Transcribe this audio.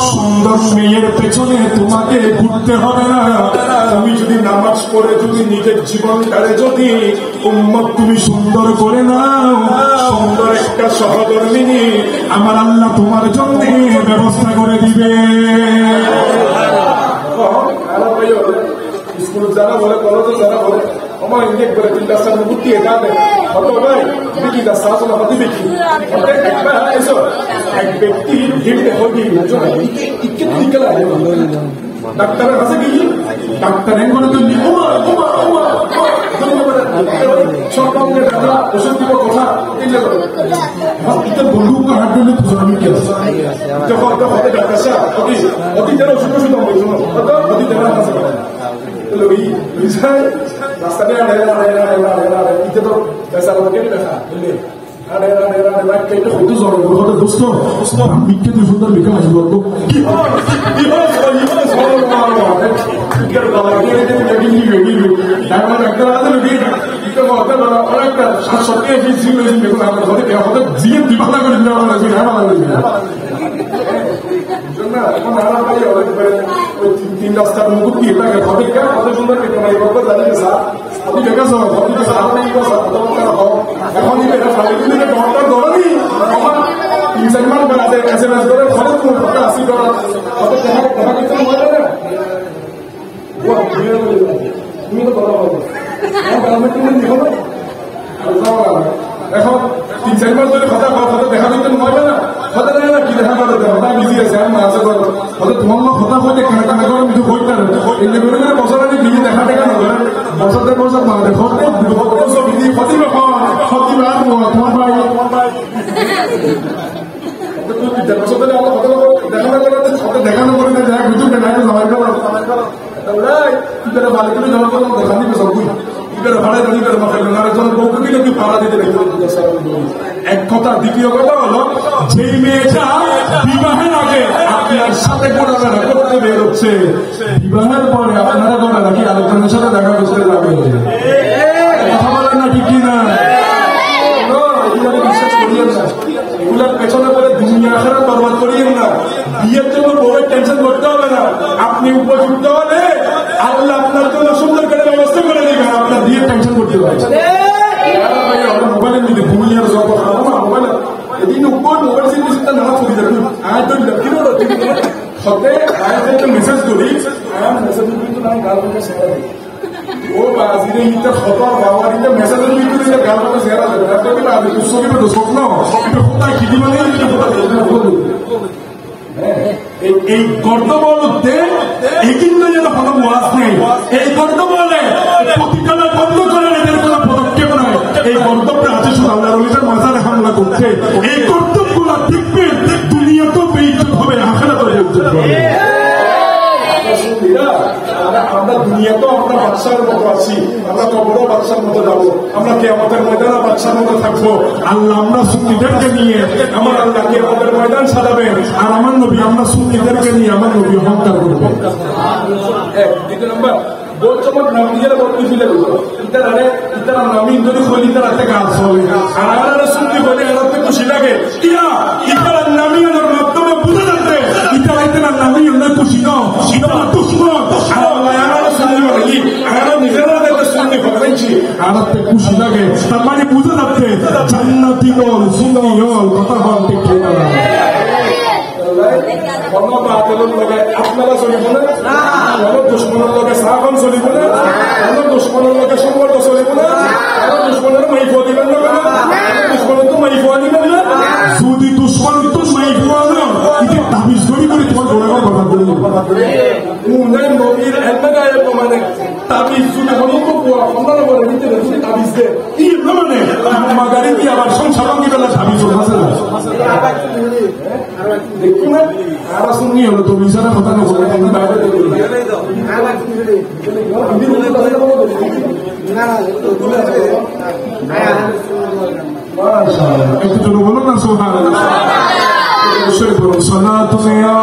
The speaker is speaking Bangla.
সুন্দর মেয়ের পেছনে তোমাকে ঘুরতে হবে না। তুমি যদি নামাজ পড়ে যদি নিজের জীবনটারে যদি উম্মত তুমি সুন্দর করে নাও, সুন্দর একটা সহধর্মিনী আমার আল্লাহ তোমার জন্য ব্যবস্থা করে দিবে। স্কুল যারা বলে কলেজে যারা বলে আমার ইন্ডিয়া করে 3 রাস্তার মুক্তি যাবে হতো ভাই দেখি দা সাসলা হতে দেখি একবার এসো এক ব্যক্তি ভিড়ে হবি ইকে নিকলা ডাক্তারের কাছে গিয়ে ডাক্তার এমন করে তো ওমা ওমা ওমা সব কাউকে দাদা ওষুধ দিব কথা দিলে এটা বন্ধুকে হাত ধরে পুজোনি কি আছে যখন হতে ডাক্তার সাহেব অতি যেন ওষুধ ওষুধ বলছো অতি যেন আছে লই বিছাই রাস্তাতে আড়ে ইতে তো পয়সা লাগে না বুঝলে আড়ে রাইট কেটে হতো জড়ো হতো দোস্ত মিকে তো সুন্দর মিকে আসি বলব কি হয় কি লাগে যে গিনি ডাক্তার ডাক্তার আছে লই ইতে হতে বড় অনেকটা সত্যি এই জিনিস দেখো আমরা ধরে হতে জিএম দিবানা করে দিলাম না যে না লাগে জন্য এখন আমরা ভাই অনেক ওই 3 রাস্তার মুক্তি এটা হবে কি কত সুন্দর কেটে নাই বলতে জানি না স্যার আপনি দেখা যাও আপনি তো সারা নেই কথা এখন এটা ফাইলিং থেকে ডক্টর ধরনি আমার 3-4 মাস বাদে এসএমএস করে খরচ করে কথা আসি করা কত দেখা কিছু হয় না ও তুমি তো বড় হবে আমি তুমি দেখো না এখন 3-4 মাস ধরে কথা দেখা দিতে হয় না কথা না কি দেখা করে কথা বিজি আছে আমি আছে কথা তোমার কথা কইতে কানা করে আমি কইতা এই যে করে বছর আগে বিজি দেখা না বছর মানে দেখো বছর বিজি ফতিমা তোমার ভাই দেখানো করে না দেখা বুঝুন না সবাই বালিগুলো জমা করলাম দেখানি সব ভাড়া দাবি করে ভাড়া দিতে এক কথা। দ্বিতীয় কথা হলো যেই মেয়েটা বিবাহের আগে আপনার সাথে ঘোরাফেরা করতে বেরোচ্ছে বিবাহের পরে আপনারা করে নাকি আরেকজনের সাথে দেখা করতে যাবে কথা বলেন না ঠিক কিনা? বিশ্বাস করিয়েন না এগুলার পেছনে পরে দুনিয়া আখেরাত বরবাদ করিয়েন না। বিয়ের জন্য বউয়ের টেনশন করতে হবে না। আপনি উপযুক্ত হলে আল্লাহ আপনার জন্য সুন্দর করে ব্যবস্থা করে দেবেন। আপনার বিয়ের টেনশন করতে হবে মোবাইলের নিতে ঘুমিয়ে যাবো মোবাইল এদিন উপর মোবাইল সিস্টেমটা না করি দেখুন আয় তো সত্যি আয় একটা মেসেজ করি মেসেজ কিন্তু না গার্লফ্রেন্ডের শেয়ার ও বাজিরে ইটা খবর বাবার ইটা মেসেজের ভিতরে ইটা গার্লফ্রেন্ডের শেয়ার আছে এটা কি না তুই সবই তো স্বপ্ন এটা কোথায় কি দিবা নেই এটা এই গর্দবলতে এই কিন্তু যেন কোনো ওয়াজ নেই। এই গর্দবলে প্রতিকালা বন্ধ করে এদের কোনো পদক্ষেপ নাই। এই কর্তব্যটা আছে শুধু আল্লাহ রলিদের মাজারে হামলা করছে। এই কর্তব্যগুলো দেখবেন দুনিয়াতেও বেইজ্জত হবে, আখিরাতেও বেইজ্জত হবে। আমরা দুনিয়াতেও আমরা বাদশার মতো আছি, আমরা কবরও বাদশার মতো যাবো, আমরা কিয়ামতের ময়দানে বাদশার মতো থাকবো। আল্লাহ আমরা সুন্নিদেরকে নিয়ে আমার আল্লাহ কিয়ামতের ময়দান সাজাবেন, আর আমার নবী আমরা সুন্নিদেরকে নিয়ে আমার নবী অহংকার করবো। দ্বিতীয় নম্বর বলছমত নাম নিজেরা বলতে ফিলে দিল ইতারা নামি যদি খলি তারা থেকে আসে আর সুন্নি বলে এরাতে খুশি লাগে ইয়া ইতারা নামি এর মাধ্যমে বুঝে যাচ্ছে ইতারা ইতারা নামি এর খুশি না ইতারা দুশ্মন আর সুন্নি বলে কি আর নিজেরা দেখতে সুন্নি বলেছি আরাতে খুশি লাগে তার মানে বুঝে যাচ্ছে জান্নাতি গোল সুন্নি গোল কথা বলতে কি না কোনো বাতিলের লগে আপনারা চলিব না, কোনো দুশ্মনের লগে সাহাবান চলিব না, কোনো দুশ্মনের লগে সম্পর্ক চলিব না, কোনো দুশ্মনের মাইফুয়া দিবেন না, দুশ্মনের তো মাইফুয়া দিবেন না। যদি দুশ্মন তো মাইফুয়া না এটা তাবিজ করি করে তোমার গোড়াবার কথা বলবো মুন্নাই নবীর এলমেগায়ের মানে তাবিজ যদি হলো তো আপনারা বলে নিতে যদি তাবিজ দেয় কি মানে মাগারি কি আবার সংসার কি বেলা তাবিজ আছে না দেখুন না আর শুনি হলো তো মিশারা কথা না বলে তুমি বাইরে দেখো মাশাআল্লাহ একটু জোরে বলো না সুবহানাল্লাহ অবশ্যই বলুন সালাতু ইয়া